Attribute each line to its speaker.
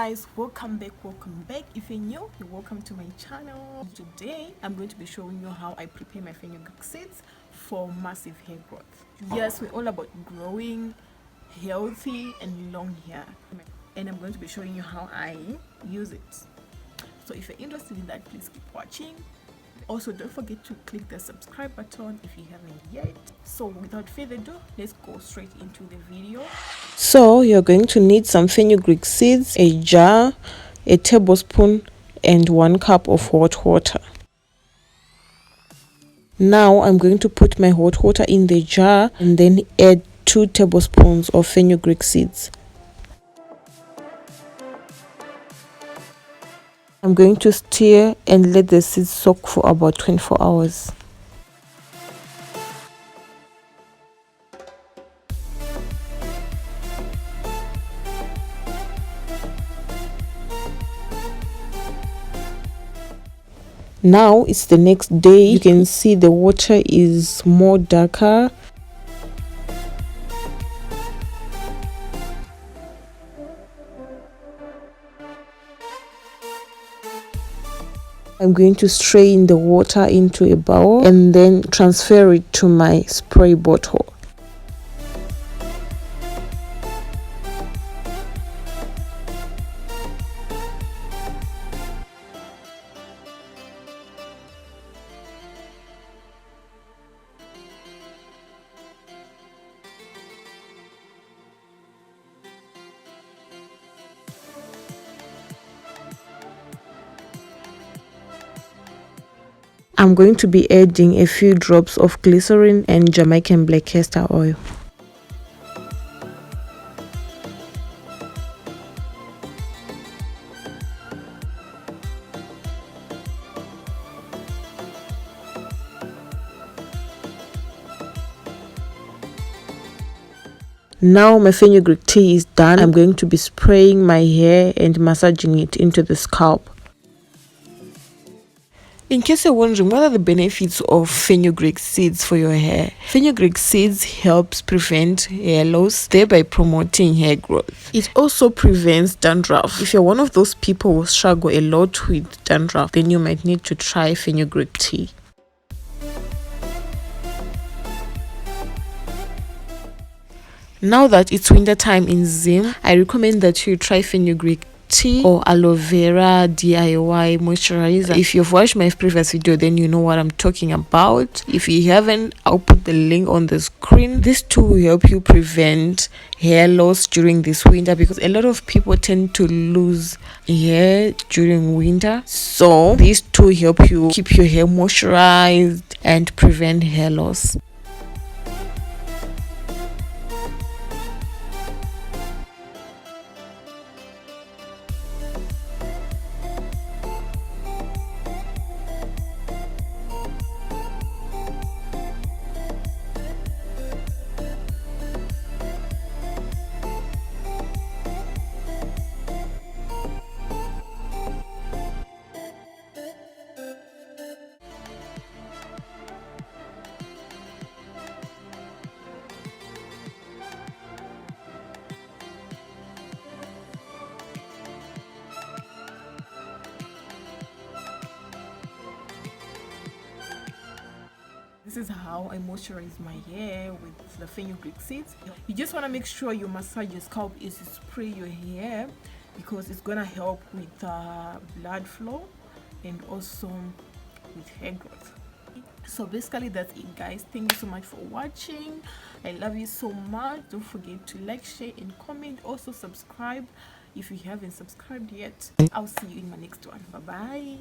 Speaker 1: guys, welcome back. If you're new, you're welcome to my channel. Today I'm going to be showing you how I prepare my fenugreek seeds for massive hair growth. Yes, we're all about growing healthy and long hair, and I'm going to be showing you how I use it. So if you're interested in that, please keep watching. Also, don't forget to click the subscribe button if you haven't yet. So without further ado, let's go straight into the video.
Speaker 2: So you're going to need some fenugreek seeds, a jar, a tablespoon, and 1 cup of hot water. Now I'm going to put my hot water in the jar and then add 2 tablespoons of fenugreek seeds. I'm going to stir and let the seeds soak for about 24 hours. Now it's the next day. You can see the water is more darker. I'm going to strain the water into a bowl and then transfer it to my spray bottle. I'm going to be adding a few drops of glycerin and Jamaican black castor oil. Now my fenugreek tea is done. I'm going to be spraying my hair and massaging it into the scalp. In case you're wondering, what are the benefits of fenugreek seeds for your hair? Fenugreek seeds helps prevent hair loss, thereby promoting hair growth. It also prevents dandruff. If you're one of those people who struggle a lot with dandruff, then you might need to try fenugreek tea. Now that it's winter time in Zim, I recommend that you try fenugreek tea or aloe vera DIY moisturizer. If you've watched my previous video, then you know what I'm talking about. If you haven't, I'll put the link on the screen. This too will help you prevent hair loss during this winter, because a lot of people tend to lose hair during winter. So these two help you keep your hair moisturized and prevent hair loss.
Speaker 1: This is how I moisturize my hair with the fenugreek seeds. You just want to make sure you massage your scalp as you spray your hair, because it's gonna help with blood flow and also with hair growth. So basically that's it, guys. Thank you so much for watching. I love you so much. Don't forget to like, share and comment. Also subscribe if you haven't subscribed yet. I'll see you in my next one. Bye bye.